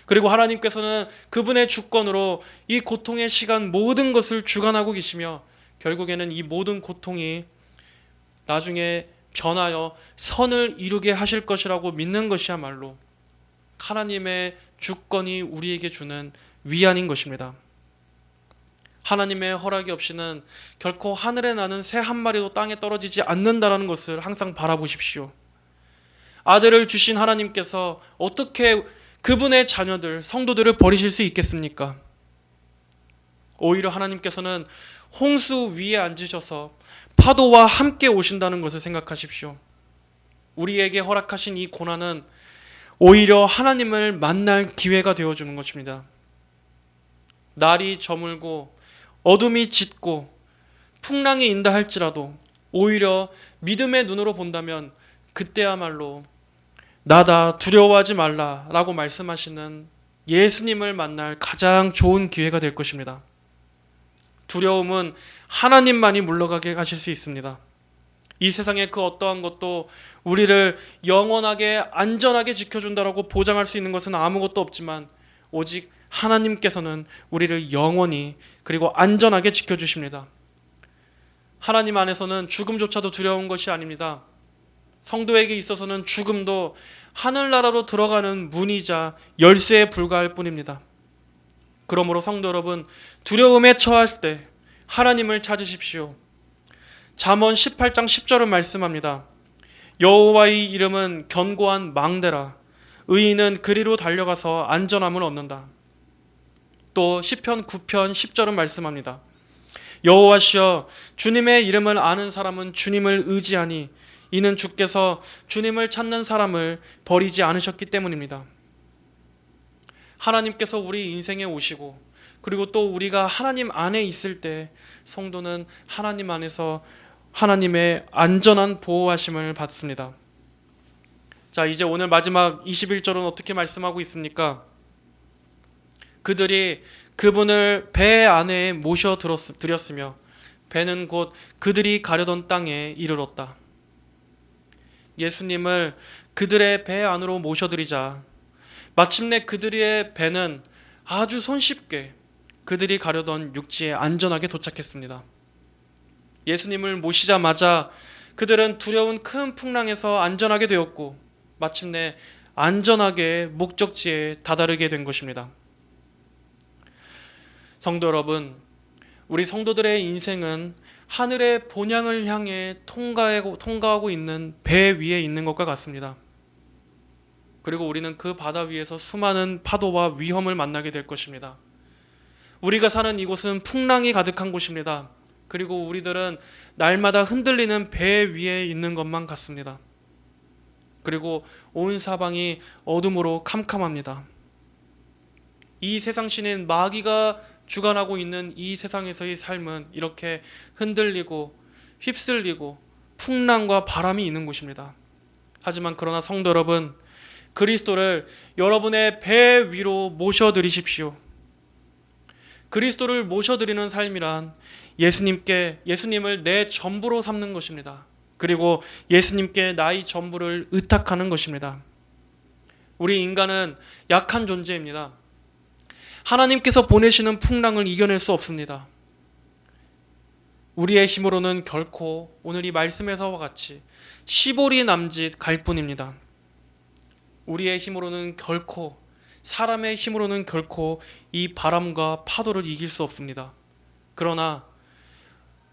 그리고 하나님께서는 그분의 주권으로 이 고통의 시간 모든 것을 주관하고 계시며, 결국에는 이 모든 고통이 나중에 변하여 선을 이루게 하실 것이라고 믿는 것이야말로 하나님의 주권이 우리에게 주는 위안인 것입니다. 하나님의 허락이 없이는 결코 하늘에 나는 새 한 마리도 땅에 떨어지지 않는다라는 것을 항상 바라보십시오. 아들을 주신 하나님께서 어떻게 그분의 자녀들, 성도들을 버리실 수 있겠습니까? 오히려 하나님께서는 홍수 위에 앉으셔서 파도와 함께 오신다는 것을 생각하십시오. 우리에게 허락하신 이 고난은 오히려 하나님을 만날 기회가 되어주는 것입니다. 날이 저물고 어둠이 짙고 풍랑이 인다 할지라도 오히려 믿음의 눈으로 본다면 그때야말로 나다 두려워하지 말라 라고 말씀하시는 예수님을 만날 가장 좋은 기회가 될 것입니다. 두려움은 하나님만이 물러가게 하실 수 있습니다. 이 세상의 그 어떠한 것도 우리를 영원하게 안전하게 지켜준다라고 보장할 수 있는 것은 아무것도 없지만 오직 하나님께서는 우리를 영원히 그리고 안전하게 지켜주십니다. 하나님 안에서는 죽음조차도 두려운 것이 아닙니다. 성도에게 있어서는 죽음도 하늘나라로 들어가는 문이자 열쇠에 불과할 뿐입니다. 그러므로 성도 여러분, 두려움에 처할 때 하나님을 찾으십시오. 잠언 18장 10절은 말씀합니다. 여호와의 이름은 견고한 망대라. 의인은 그리로 달려가서 안전함을 얻는다. 또 시편 9편 10절은 말씀합니다. 여호와시여, 주님의 이름을 아는 사람은 주님을 의지하니 이는 주께서 주님을 찾는 사람을 버리지 않으셨기 때문입니다. 하나님께서 우리 인생에 오시고 그리고 또 우리가 하나님 안에 있을 때 성도는 하나님 안에서 하나님의 안전한 보호하심을 받습니다. 자, 이제 오늘 마지막 21절은 어떻게 말씀하고 있습니까? 그들이 그분을 배 안에 모셔 들였으며 배는 곧 그들이 가려던 땅에 이르렀다. 예수님을 그들의 배 안으로 모셔들이자 마침내 그들의 배는 아주 손쉽게 그들이 가려던 육지에 안전하게 도착했습니다. 예수님을 모시자마자 그들은 두려운 큰 풍랑에서 안전하게 되었고 마침내 안전하게 목적지에 다다르게 된 것입니다. 성도 여러분, 우리 성도들의 인생은 하늘의 본향을 향해 통과하고 있는 배 위에 있는 것과 같습니다. 그리고 우리는 그 바다 위에서 수많은 파도와 위험을 만나게 될 것입니다. 우리가 사는 이곳은 풍랑이 가득한 곳입니다. 그리고 우리들은 날마다 흔들리는 배 위에 있는 것만 같습니다. 그리고 온 사방이 어둠으로 캄캄합니다. 이 세상 신인 마귀가 주관하고 있는 이 세상에서의 삶은 이렇게 흔들리고 휩쓸리고 풍랑과 바람이 있는 곳입니다. 하지만 그러나 성도 여러분, 그리스도를 여러분의 배 위로 모셔드리십시오. 그리스도를 모셔드리는 삶이란 예수님을 내 전부로 삼는 것입니다. 그리고 예수님께 나의 전부를 의탁하는 것입니다. 우리 인간은 약한 존재입니다. 하나님께서 보내시는 풍랑을 이겨낼 수 없습니다. 우리의 힘으로는 결코 오늘 이 말씀에서와 같이 시보리 남짓 갈 뿐입니다. 우리의 힘으로는 결코, 사람의 힘으로는 결코 이 바람과 파도를 이길 수 없습니다. 그러나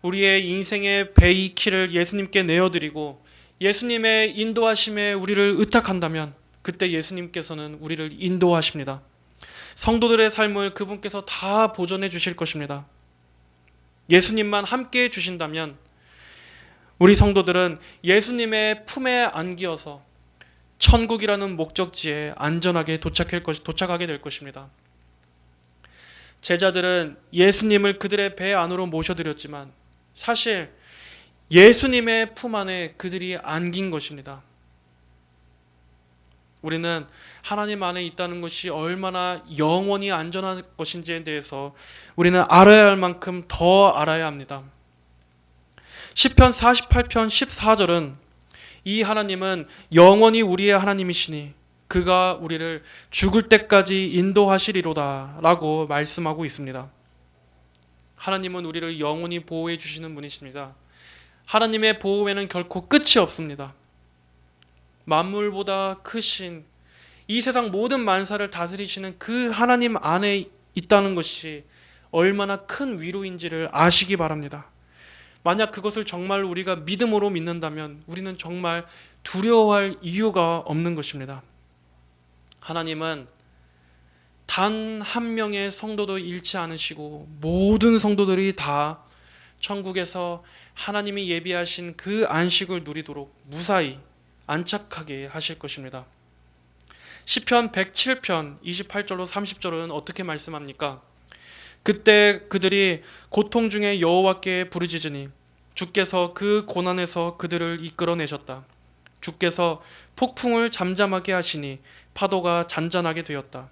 우리의 인생의 배의 키를 예수님께 내어드리고 예수님의 인도하심에 우리를 의탁한다면 그때 예수님께서는 우리를 인도하십니다. 성도들의 삶을 그분께서 다 보존해 주실 것입니다. 예수님만 함께 해 주신다면 우리 성도들은 예수님의 품에 안기어서 천국이라는 목적지에 안전하게 도착하게 될 것입니다. 제자들은 예수님을 그들의 배 안으로 모셔드렸지만 사실 예수님의 품 안에 그들이 안긴 것입니다. 우리는 하나님 안에 있다는 것이 얼마나 영원히 안전한 것인지에 대해서 우리는 알아야 할 만큼 더 알아야 합니다. 시편 48편 14절은 이 하나님은 영원히 우리의 하나님이시니 그가 우리를 죽을 때까지 인도하시리로다 라고 말씀하고 있습니다. 하나님은 우리를 영원히 보호해 주시는 분이십니다. 하나님의 보호에는 결코 끝이 없습니다. 만물보다 크신 이 세상 모든 만사를 다스리시는 그 하나님 안에 있다는 것이 얼마나 큰 위로인지를 아시기 바랍니다. 만약 그것을 정말 우리가 믿음으로 믿는다면 우리는 정말 두려워할 이유가 없는 것입니다. 하나님은 단 한 명의 성도도 잃지 않으시고 모든 성도들이 다 천국에서 하나님이 예비하신 그 안식을 누리도록 무사히 안착하게 하실 것입니다. 시편 107편 28절로 30절은 어떻게 말씀합니까? 그때 그들이 고통 중에 여호와께 부르짖으니 주께서 그 고난에서 그들을 이끌어내셨다. 주께서 폭풍을 잠잠하게 하시니 파도가 잔잔하게 되었다.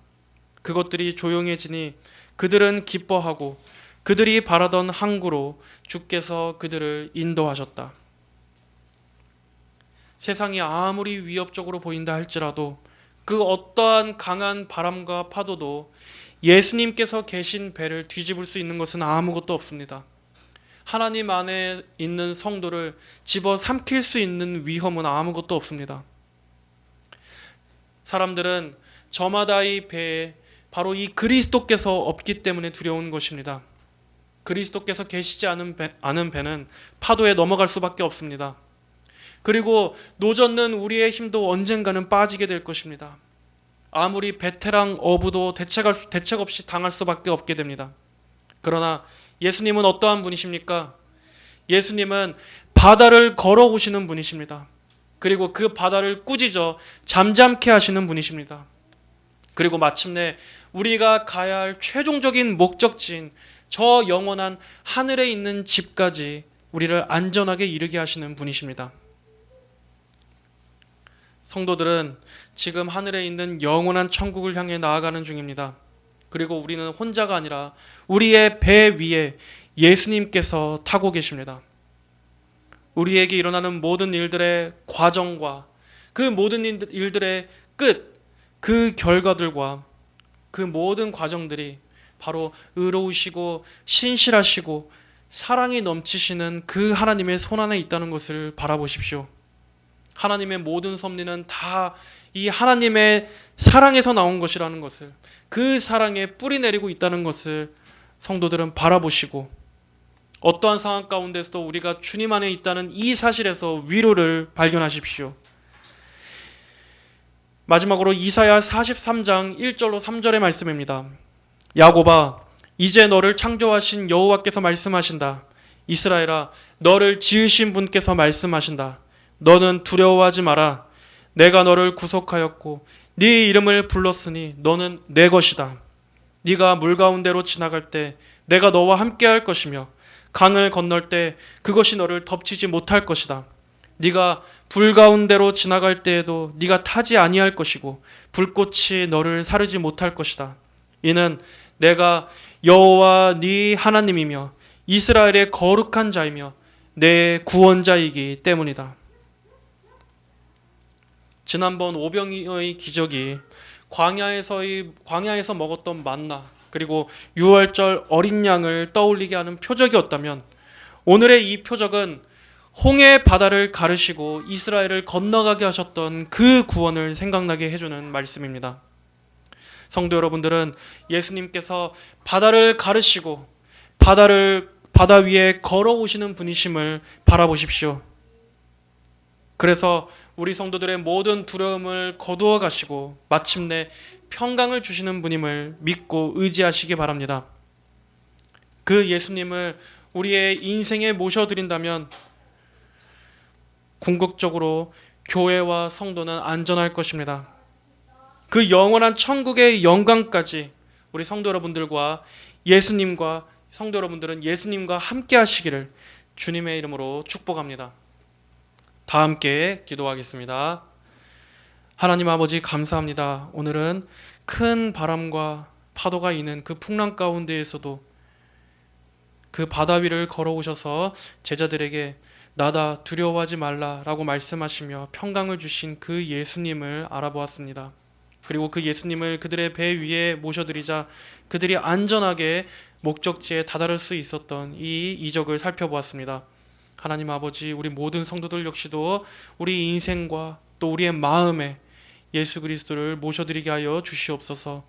그것들이 조용해지니 그들은 기뻐하고 그들이 바라던 항구로 주께서 그들을 인도하셨다. 세상이 아무리 위협적으로 보인다 할지라도 그 어떠한 강한 바람과 파도도 예수님께서 계신 배를 뒤집을 수 있는 것은 아무것도 없습니다. 하나님 안에 있는 성도를 집어삼킬 수 있는 위험은 아무것도 없습니다. 사람들은 저마다 이 배에 바로 이 그리스도께서 없기 때문에 두려운 것입니다. 그리스도께서 계시지 않은 배는 파도에 넘어갈 수밖에 없습니다. 그리고 노젓는 우리의 힘도 언젠가는 빠지게 될 것입니다. 아무리 베테랑 어부도 대책 없이 당할 수밖에 없게 됩니다. 그러나 예수님은 어떠한 분이십니까? 예수님은 바다를 걸어오시는 분이십니다. 그리고 그 바다를 꾸짖어 잠잠케 하시는 분이십니다. 그리고 마침내 우리가 가야 할 최종적인 목적지인 저 영원한 하늘에 있는 집까지 우리를 안전하게 이르게 하시는 분이십니다. 성도들은 지금 하늘에 있는 영원한 천국을 향해 나아가는 중입니다. 그리고 우리는 혼자가 아니라 우리의 배 위에 예수님께서 타고 계십니다. 우리에게 일어나는 모든 일들의 과정과 그 모든 일들의 끝, 그 결과들과 그 모든 과정들이 바로 의로우시고 신실하시고 사랑이 넘치시는 그 하나님의 손 안에 있다는 것을 바라보십시오. 하나님의 모든 섭리는 다 이 하나님의 사랑에서 나온 것이라는 것을, 그 사랑에 뿌리 내리고 있다는 것을 성도들은 바라보시고 어떠한 상황 가운데서도 우리가 주님 안에 있다는 이 사실에서 위로를 발견하십시오. 마지막으로 이사야 43장 1절로 3절의 말씀입니다. 야곱아, 이제 너를 창조하신 여호와께서 말씀하신다. 이스라엘아, 너를 지으신 분께서 말씀하신다. 너는 두려워하지 마라. 내가 너를 구속하였고 네 이름을 불렀으니 너는 내 것이다. 네가 물 가운데로 지나갈 때 내가 너와 함께 할 것이며 강을 건널 때 그것이 너를 덮치지 못할 것이다. 네가 불 가운데로 지나갈 때에도 네가 타지 아니할 것이고 불꽃이 너를 사르지 못할 것이다. 이는 내가 여호와 네 하나님이며 이스라엘의 거룩한 자이며 내 구원자이기 때문이다. 지난번 오병이어의 기적이 광야에서 먹었던 만나, 그리고 유월절 어린 양을 떠올리게 하는 표적이었다면 오늘의 이 표적은 홍해 바다를 가르시고 이스라엘을 건너가게 하셨던 그 구원을 생각나게 해주는 말씀입니다. 성도 여러분들은 예수님께서 바다를 가르시고 바다 위에 걸어오시는 분이심을 바라보십시오. 그래서 우리 성도들의 모든 두려움을 거두어 가시고 마침내 평강을 주시는 분임을 믿고 의지하시기 바랍니다. 그 예수님을 우리의 인생에 모셔드린다면 궁극적으로 교회와 성도는 안전할 것입니다. 그 영원한 천국의 영광까지 우리 성도 여러분들과 성도 여러분들은 예수님과 함께 하시기를 주님의 이름으로 축복합니다. 다 함께 기도하겠습니다. 하나님 아버지 감사합니다. 오늘은 큰 바람과 파도가 있는 그 풍랑 가운데에서도 그 바다 위를 걸어오셔서 제자들에게 나다 두려워하지 말라라고 말씀하시며 평강을 주신 그 예수님을 알아보았습니다. 그리고 그 예수님을 그들의 배 위에 모셔드리자 그들이 안전하게 목적지에 다다를 수 있었던 이 이적을 살펴보았습니다. 하나님 아버지, 우리 모든 성도들 역시도 우리 인생과 또 우리의 마음에 예수 그리스도를 모셔드리게 하여 주시옵소서.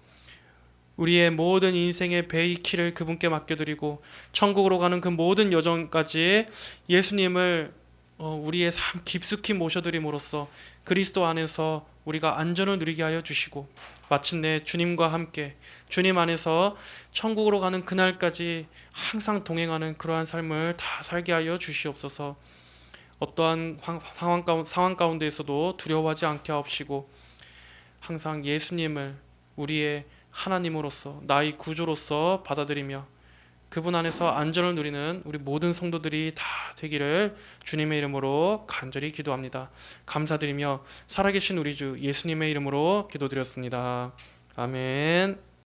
우리의 모든 인생의 배의 키를 그분께 맡겨드리고 천국으로 가는 그 모든 여정까지 예수님을 우리의 삶 깊숙이 모셔드림으로써 그리스도 안에서 우리가 안전을 누리게 하여 주시고 마침내 주님과 함께 주님 안에서 천국으로 가는 그날까지 항상 동행하는 그러한 삶을 다 살게 하여 주시옵소서. 어떠한 상황 가운데에서도 두려워하지 않게 하옵시고 항상 예수님을 우리의 하나님으로서 나의 구주로서 받아들이며 그분 안에서 안전을 누리는 우리 모든 성도들이 다 되기를 주님의 이름으로 간절히 기도합니다. 감사드리며 살아계신 우리 주 예수님의 이름으로 기도드렸습니다. 아멘.